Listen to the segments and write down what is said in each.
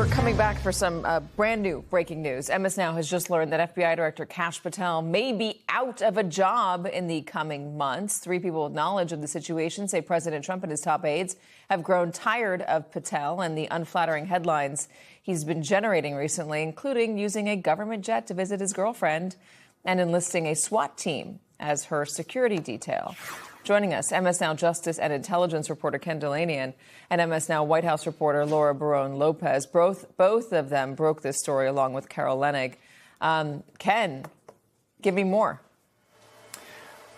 We're coming back for some brand new breaking news. MS Now has just learned that FBI Director Kash Patel may be out of a job in the coming months. Three people with knowledge of the situation say President Trump and his top aides have grown tired of Patel and the unflattering headlines he's been generating recently, including using a government jet to visit his girlfriend and enlisting a SWAT team as her security detail. Joining us, MS Now Justice and Intelligence reporter Ken Delanian and MS Now White House reporter Laura Barone-Lopez. Both of them broke this story along with Carol Leonnig. Ken, give me more.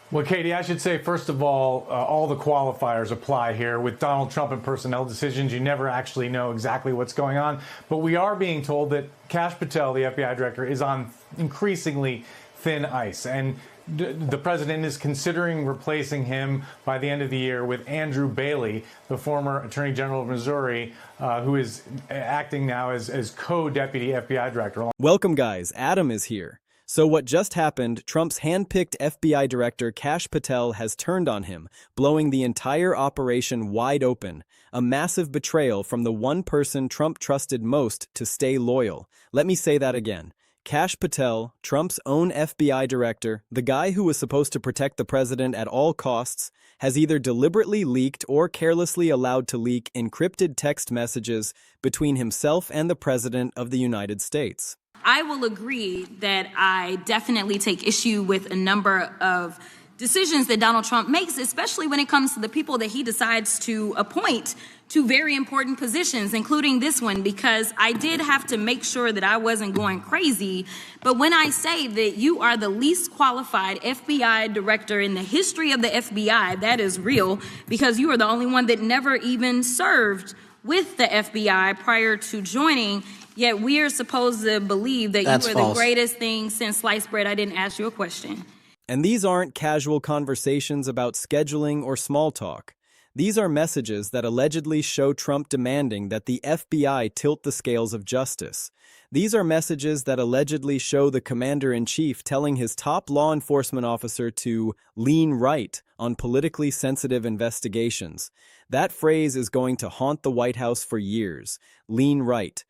Well, Katie, I should say, first of all the qualifiers apply here. With Donald Trump and personnel decisions, you never actually know exactly what's going on. But we are being told that Kash Patel, the FBI director, is on increasingly thin ice. And the president is considering replacing him by the end of the year with Andrew Bailey, the former Attorney General of Missouri, who is acting now as co-deputy FBI director. Welcome, guys. Adam is here. So what just happened, Trump's handpicked FBI director Kash Patel has turned on him, blowing the entire operation wide open. A massive betrayal from the one person Trump trusted most to stay loyal. Let me say that again. Kash Patel, Trump's own FBI director, the guy who was supposed to protect the president at all costs, has either deliberately leaked or carelessly allowed to leak encrypted text messages between himself and the president of the United States. I will agree that I definitely take issue with a number of decisions that Donald Trump makes, especially when it comes to the people that he decides to appoint to very important positions, including this one, because I did have to make sure that I wasn't going crazy. But when I say that you are the least qualified FBI director in the history of the FBI, that is real, because you are the only one that never even served with the FBI prior to joining. Yet we are supposed to believe that That's you are false. the greatest thing since sliced bread. I didn't ask you a question. And these aren't casual conversations about scheduling or small talk. These are messages that allegedly show Trump demanding that the FBI tilt the scales of justice. These are messages that allegedly show the commander-in-chief telling his top law enforcement officer to lean right on politically sensitive investigations. That phrase is going to haunt the White House for years. Lean right.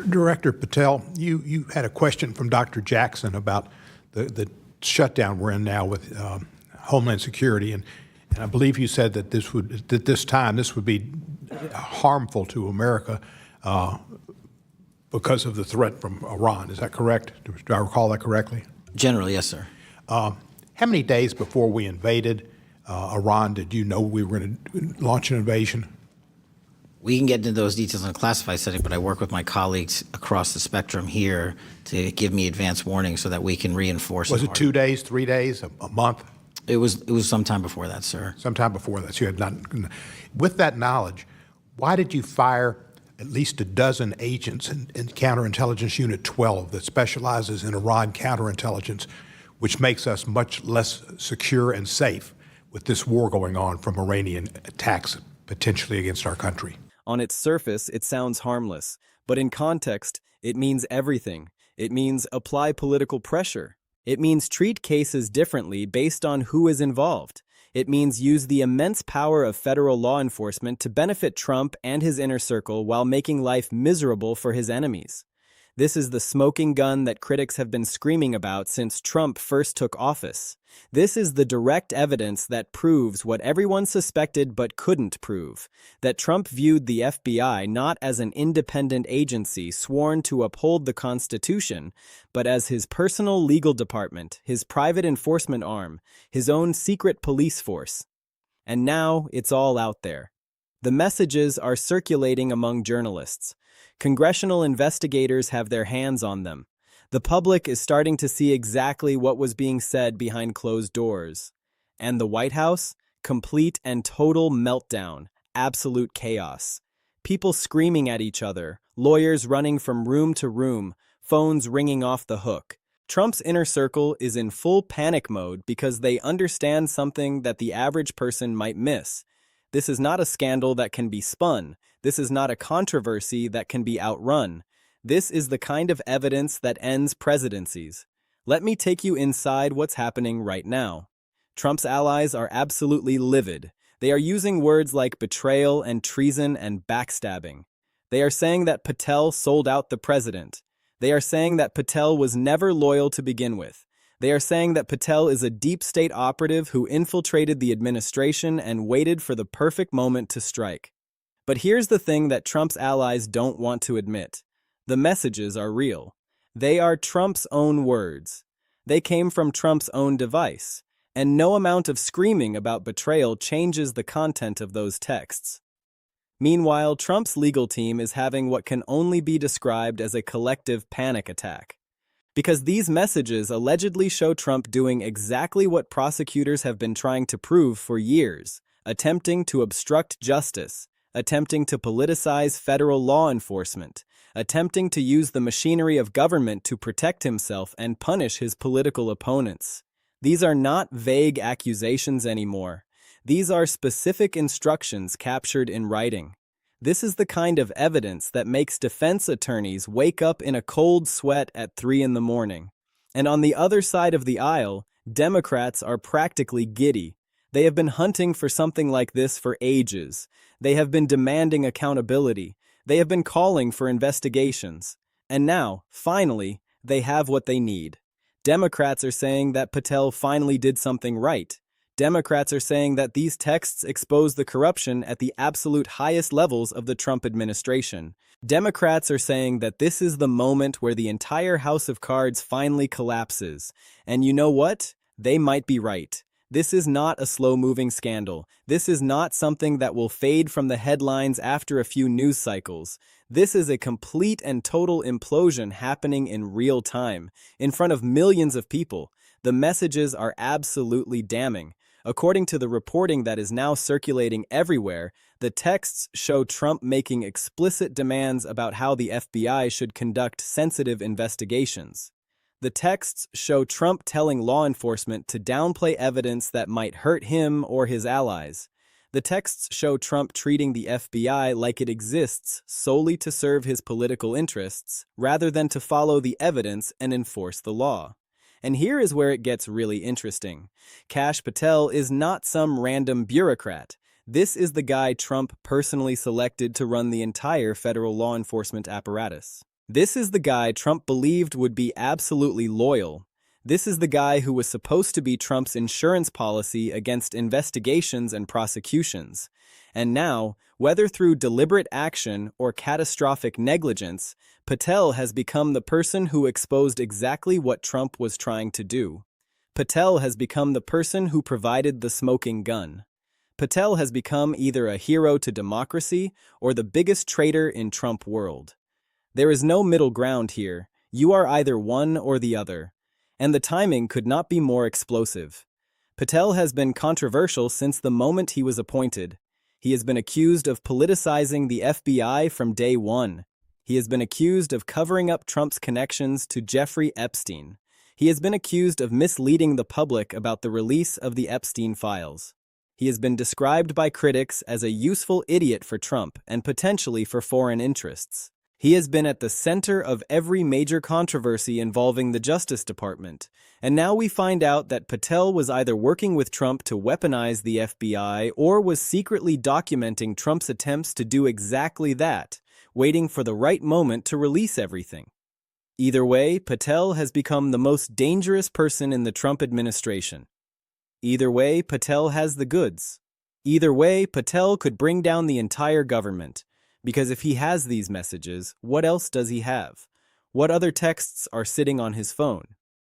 Director Patel, you had a question from Dr. Jackson about the shutdown we're in now with Homeland Security, and I believe you said that this would be harmful to America because of the threat from Iran. Is that correct? Do I recall that correctly? Generally, yes, sir. How many days before we invaded Iran did you know we were going to launch an invasion? We can get into those details in a classified setting, but I work with my colleagues across the spectrum here to give me advance warning so that we can reinforce. Was it 2 days, 3 days, a month? It was sometime before that, sir. Sometime before that. So you had not. With that knowledge, why did you fire at least a dozen agents in Counterintelligence Unit 12 that specializes in Iran counterintelligence, which makes us much less secure and safe with this war going on from Iranian attacks potentially against our country? On its surface, it sounds harmless, but in context, it means everything. It means apply political pressure. It means treat cases differently based on who is involved. It means use the immense power of federal law enforcement to benefit Trump and his inner circle while making life miserable for his enemies. This is the smoking gun that critics have been screaming about since Trump first took office. This is the direct evidence that proves what everyone suspected but couldn't prove, that Trump viewed the FBI not as an independent agency sworn to uphold the Constitution, but as his personal legal department, his private enforcement arm, his own secret police force. And now it's all out there. The messages are circulating among journalists. Congressional investigators have their hands on them. The public is starting to see exactly what was being said behind closed doors. And the White House? Complete and total meltdown, absolute chaos. People screaming at each other, lawyers running from room to room, phones ringing off the hook. Trump's inner circle is in full panic mode because they understand something that the average person might miss. This is not a scandal that can be spun. This is not a controversy that can be outrun. This is the kind of evidence that ends presidencies. Let me take you inside what's happening right now. Trump's allies are absolutely livid. They are using words like betrayal and treason and backstabbing. They are saying that Patel sold out the president. They are saying that Patel was never loyal to begin with. They are saying that Patel is a deep state operative who infiltrated the administration and waited for the perfect moment to strike. But here's the thing that Trump's allies don't want to admit. The messages are real. They are Trump's own words. They came from Trump's own device, and no amount of screaming about betrayal changes the content of those texts. Meanwhile, Trump's legal team is having what can only be described as a collective panic attack. Because these messages allegedly show Trump doing exactly what prosecutors have been trying to prove for years, attempting to obstruct justice, attempting to politicize federal law enforcement, attempting to use the machinery of government to protect himself and punish his political opponents. These are not vague accusations anymore. These are specific instructions captured in writing. This is the kind of evidence that makes defense attorneys wake up in a cold sweat at 3 in the morning. And on the other side of the aisle, Democrats are practically giddy. They have been hunting for something like this for ages. They have been demanding accountability. They have been calling for investigations. And now, finally, they have what they need. Democrats are saying that Patel finally did something right. Democrats are saying that these texts expose the corruption at the absolute highest levels of the Trump administration. Democrats are saying that this is the moment where the entire house of cards finally collapses. And you know what? They might be right. This is not a slow-moving scandal. This is not something that will fade from the headlines after a few news cycles. This is a complete and total implosion happening in real time, in front of millions of people. The messages are absolutely damning. According to the reporting that is now circulating everywhere, the texts show Trump making explicit demands about how the FBI should conduct sensitive investigations. The texts show Trump telling law enforcement to downplay evidence that might hurt him or his allies. The texts show Trump treating the FBI like it exists solely to serve his political interests, rather than to follow the evidence and enforce the law. And here is where it gets really interesting. Kash Patel is not some random bureaucrat. This is the guy Trump personally selected to run the entire federal law enforcement apparatus. This is the guy Trump believed would be absolutely loyal. This is the guy who was supposed to be Trump's insurance policy against investigations and prosecutions. And now, whether through deliberate action or catastrophic negligence, Patel has become the person who exposed exactly what Trump was trying to do. Patel has become the person who provided the smoking gun. Patel has become either a hero to democracy or the biggest traitor in Trump world. There is no middle ground here. You are either one or the other. And the timing could not be more explosive. Patel has been controversial since the moment he was appointed. He has been accused of politicizing the FBI from day one. He has been accused of covering up Trump's connections to Jeffrey Epstein. He has been accused of misleading the public about the release of the Epstein files. He has been described by critics as a useful idiot for Trump and potentially for foreign interests. He has been at the center of every major controversy involving the Justice Department, and now we find out that Patel was either working with Trump to weaponize the FBI or was secretly documenting Trump's attempts to do exactly that, waiting for the right moment to release everything. Either way, Patel has become the most dangerous person in the Trump administration. Either way, Patel has the goods. Either way, Patel could bring down the entire government. Because if he has these messages, what else does he have? What other texts are sitting on his phone?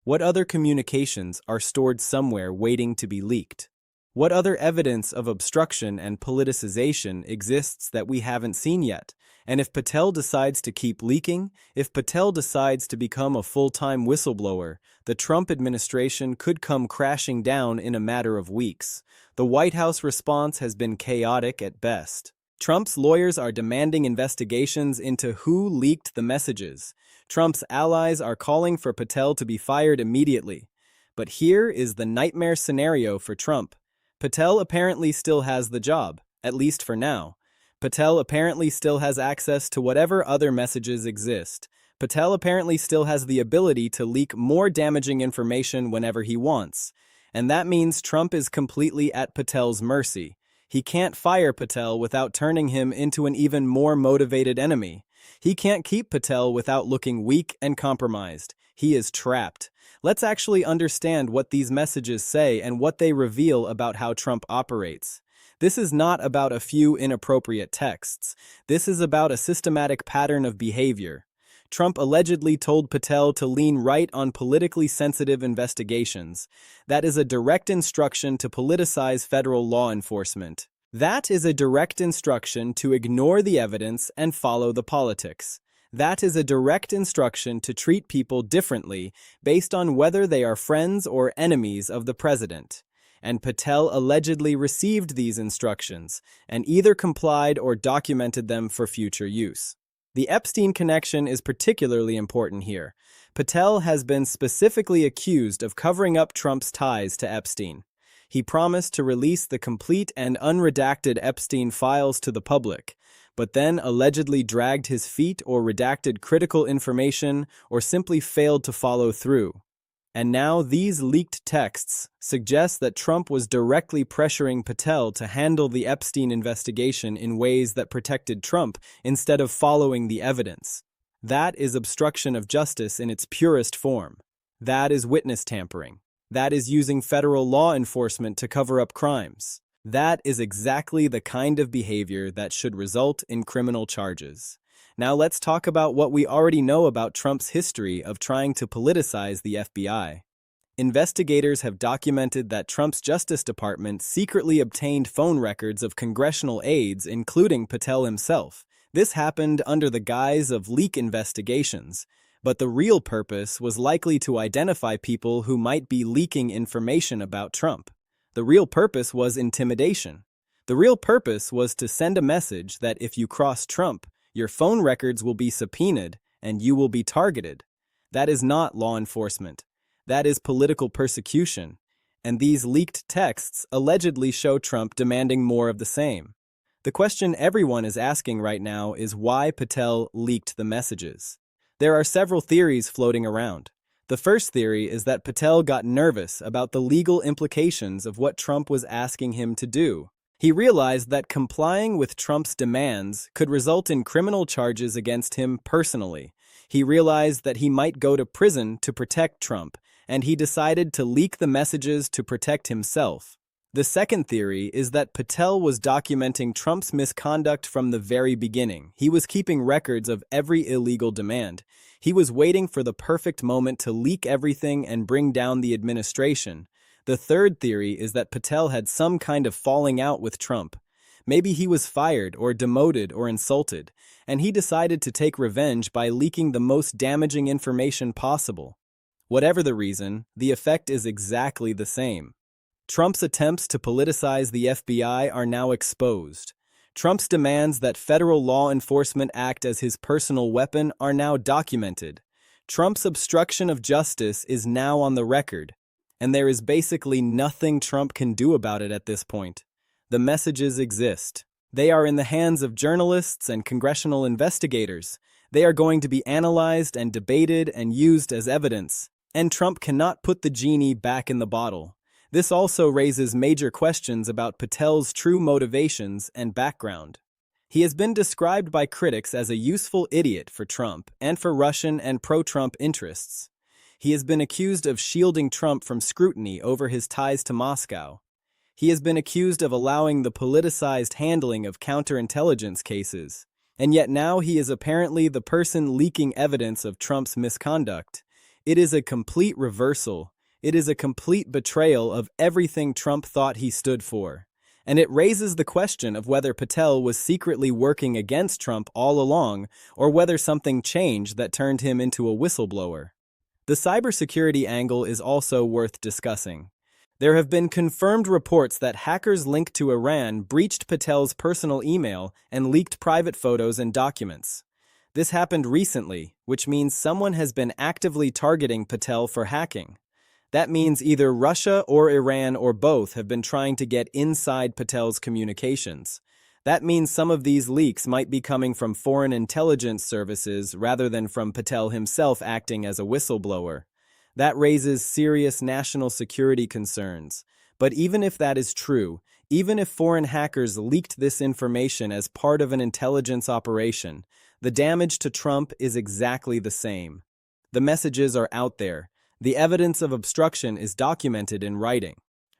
What other communications are stored somewhere waiting to be leaked? What other evidence of obstruction and politicization exists that we haven't seen yet? And if Patel decides to keep leaking, if Patel decides to become a full-time whistleblower, the Trump administration could come crashing down in a matter of weeks. The White House response has been chaotic at best. Trump's lawyers are demanding investigations into who leaked the messages. Trump's allies are calling for Patel to be fired immediately. But here is the nightmare scenario for Trump. Patel apparently still has the job, at least for now. Patel apparently still has access to whatever other messages exist. Patel apparently still has the ability to leak more damaging information whenever he wants. And that means Trump is completely at Patel's mercy. He can't fire Patel without turning him into an even more motivated enemy. He can't keep Patel without looking weak and compromised. He is trapped. Let's actually understand what these messages say and what they reveal about how Trump operates. This is not about a few inappropriate texts. This is about a systematic pattern of behavior. Trump allegedly told Patel to lean right on politically sensitive investigations. That is a direct instruction to politicize federal law enforcement. That is a direct instruction to ignore the evidence and follow the politics. That is a direct instruction to treat people differently based on whether they are friends or enemies of the president. And Patel allegedly received these instructions and either complied or documented them for future use. The Epstein connection is particularly important here. Patel has been specifically accused of covering up Trump's ties to Epstein. He promised to release the complete and unredacted Epstein files to the public, but then allegedly dragged his feet or redacted critical information or simply failed to follow through. And now these leaked texts suggest that Trump was directly pressuring Patel to handle the Epstein investigation in ways that protected Trump instead of following the evidence. That is obstruction of justice in its purest form. That is witness tampering. That is using federal law enforcement to cover up crimes. That is exactly the kind of behavior that should result in criminal charges. Now let's talk about what we already know about Trump's history of trying to politicize the FBI. Investigators have documented that Trump's Justice Department secretly obtained phone records of congressional aides, including Patel himself. This happened under the guise of leak investigations, but the real purpose was likely to identify people who might be leaking information about Trump. The real purpose was intimidation. The real purpose was to send a message that if you cross Trump, your phone records will be subpoenaed and you will be targeted. That is not law enforcement. That is political persecution. And these leaked texts allegedly show Trump demanding more of the same. The question everyone is asking right now is why Patel leaked the messages. There are several theories floating around. The first theory is that Patel got nervous about the legal implications of what Trump was asking him to do. He realized that complying with Trump's demands could result in criminal charges against him personally. He realized that he might go to prison to protect Trump, and he decided to leak the messages to protect himself. The second theory is that Patel was documenting Trump's misconduct from the very beginning. He was keeping records of every illegal demand. He was waiting for the perfect moment to leak everything and bring down the administration. The third theory is that Patel had some kind of falling out with Trump. Maybe he was fired or demoted or insulted, and he decided to take revenge by leaking the most damaging information possible. Whatever the reason, the effect is exactly the same. Trump's attempts to politicize the FBI are now exposed. Trump's demands that federal law enforcement act as his personal weapon are now documented. Trump's obstruction of justice is now on the record. And there is basically nothing Trump can do about it at this point. The messages exist. They are in the hands of journalists and congressional investigators. They are going to be analyzed and debated and used as evidence. And Trump cannot put the genie back in the bottle. This also raises major questions about Patel's true motivations and background. He has been described by critics as a useful idiot for Trump and for Russian and pro-Trump interests. He has been accused of shielding Trump from scrutiny over his ties to Moscow. He has been accused of allowing the politicized handling of counterintelligence cases. And yet now he is apparently the person leaking evidence of Trump's misconduct. It is a complete reversal. It is a complete betrayal of everything Trump thought he stood for. And it raises the question of whether Patel was secretly working against Trump all along, or whether something changed that turned him into a whistleblower. The cybersecurity angle is also worth discussing. There have been confirmed reports that hackers linked to Iran breached Patel's personal email and leaked private photos and documents. This happened recently, which means someone has been actively targeting Patel for hacking. That means either Russia or Iran or both have been trying to get inside Patel's communications. That means some of these leaks might be coming from foreign intelligence services rather than from Patel himself acting as a whistleblower. That raises serious national security concerns. But even if that is true, Even if foreign hackers leaked this information as part of an intelligence operation, the damage to Trump is exactly the same. The messages are out there. The evidence of obstruction is documented in writing.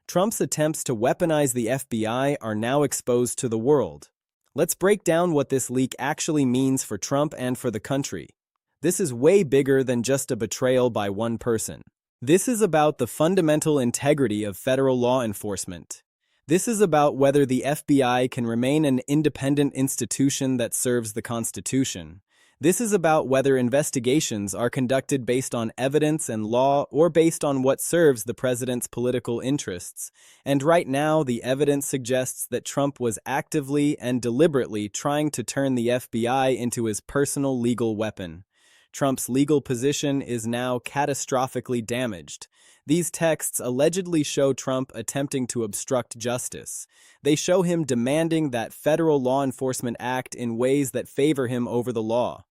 Trump's attempts to weaponize the FBI are now exposed to the world. Let's break down what this leak actually means for Trump and for the country. This is way bigger than just a betrayal by one person. This is about the fundamental integrity of federal law enforcement. This is about whether the FBI can remain an independent institution that serves the Constitution. This is about whether investigations are conducted based on evidence and law or based on what serves the president's political interests. And right now, the evidence suggests that Trump was actively and deliberately trying to turn the FBI into his personal legal weapon. Trump's legal position is now catastrophically damaged. These texts allegedly show Trump attempting to obstruct justice. They show him demanding that federal law enforcement act in ways that favor him over the law.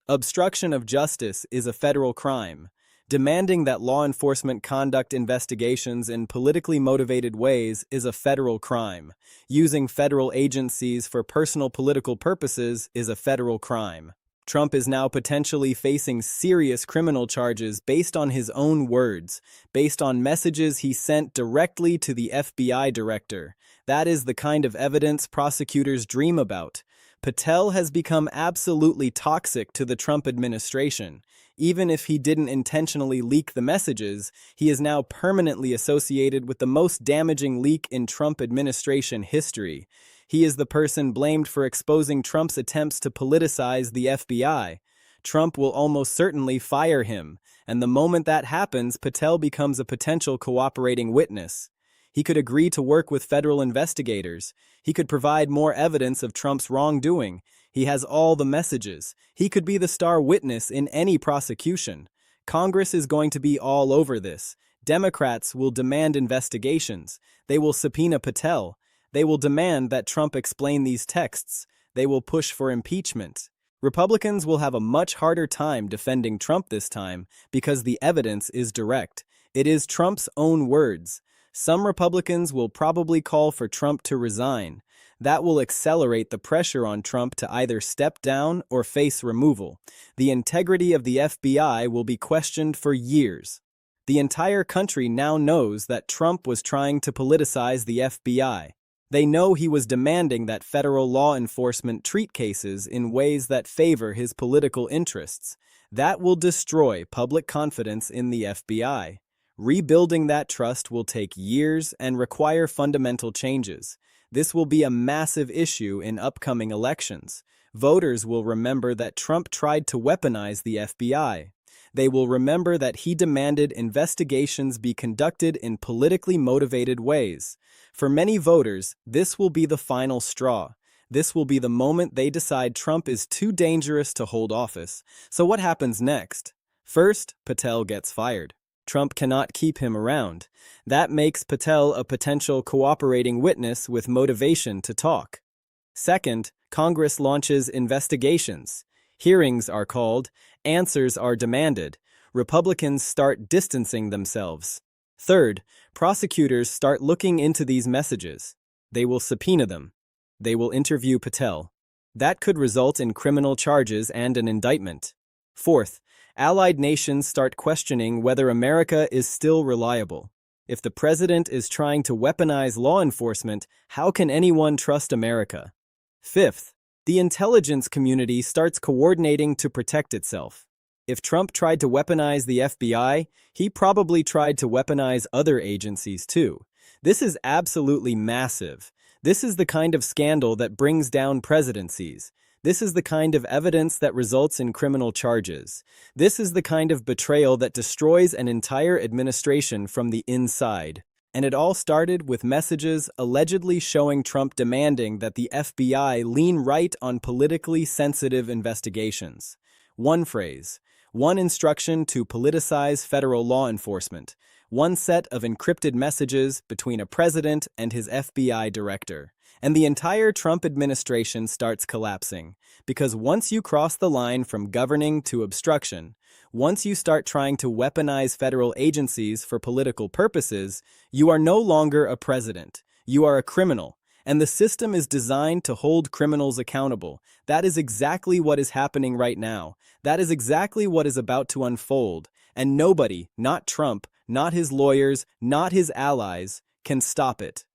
Obstruction of justice is a federal crime. Demanding that law enforcement conduct investigations in politically motivated ways is a federal crime. Using federal agencies for personal political purposes is a federal crime. Trump is now potentially facing serious criminal charges based on his own words, based on messages he sent directly to the FBI director. That is the kind of evidence prosecutors dream about. Patel has become absolutely toxic to the Trump administration. Even if he didn't intentionally leak the messages, he is now permanently associated with the most damaging leak in Trump administration history. He is the person blamed for exposing Trump's attempts to politicize the FBI. Trump will almost certainly fire him, and the moment that happens, Patel becomes a potential cooperating witness. He could agree to work with federal investigators. He could provide more evidence of Trump's wrongdoing. He has all the messages. He could be the star witness in any prosecution. Congress is going to be all over this. Democrats will demand investigations. They will subpoena Patel. They will demand that Trump explain these texts. They will push for impeachment. Republicans will have a much harder time defending Trump this time because the evidence is direct. It is Trump's own words. Some Republicans will probably call for Trump to resign. That will accelerate the pressure on Trump to either step down or face removal. The integrity of the FBI will be questioned for years. The entire country now knows that Trump was trying to politicize the FBI. They know he was demanding that federal law enforcement treat cases in ways that favor his political interests. That will destroy public confidence in the FBI. Rebuilding that trust will take years and require fundamental changes. This will be a massive issue in upcoming elections. Voters will remember that Trump tried to weaponize the FBI. They will remember that he demanded investigations be conducted in politically motivated ways. For many voters, this will be the final straw. This will be the moment they decide Trump is too dangerous to hold office. So what happens next? First, Patel gets fired. Trump cannot keep him around. That makes Patel a potential cooperating witness with motivation to talk. Second, Congress launches investigations. Hearings are called, answers are demanded. Republicans start distancing themselves. Third, prosecutors start looking into these messages. They will subpoena them. They will interview Patel. That could result in criminal charges and an indictment. Fourth, allied nations start questioning whether America is still reliable. If the president is trying to weaponize law enforcement, how can anyone trust America? Fifth, the intelligence community starts coordinating to protect itself. If Trump tried to weaponize the FBI, he probably tried to weaponize other agencies too. This is absolutely massive. This is the kind of scandal that brings down presidencies. This is the kind of evidence that results in criminal charges. This is the kind of betrayal that destroys an entire administration from the inside. And it all started with messages allegedly showing Trump demanding that the FBI lean right on politically sensitive investigations. One phrase, one instruction to politicize federal law enforcement, one set of encrypted messages between a president and his FBI director. And the entire Trump administration starts collapsing, because once you cross the line from governing to obstruction, once you start trying to weaponize federal agencies for political purposes, you are no longer a president. You are a criminal. And the system is designed to hold criminals accountable. That is exactly what is happening right now. That is exactly what is about to unfold. And nobody, not Trump, not his lawyers, not his allies, can stop it.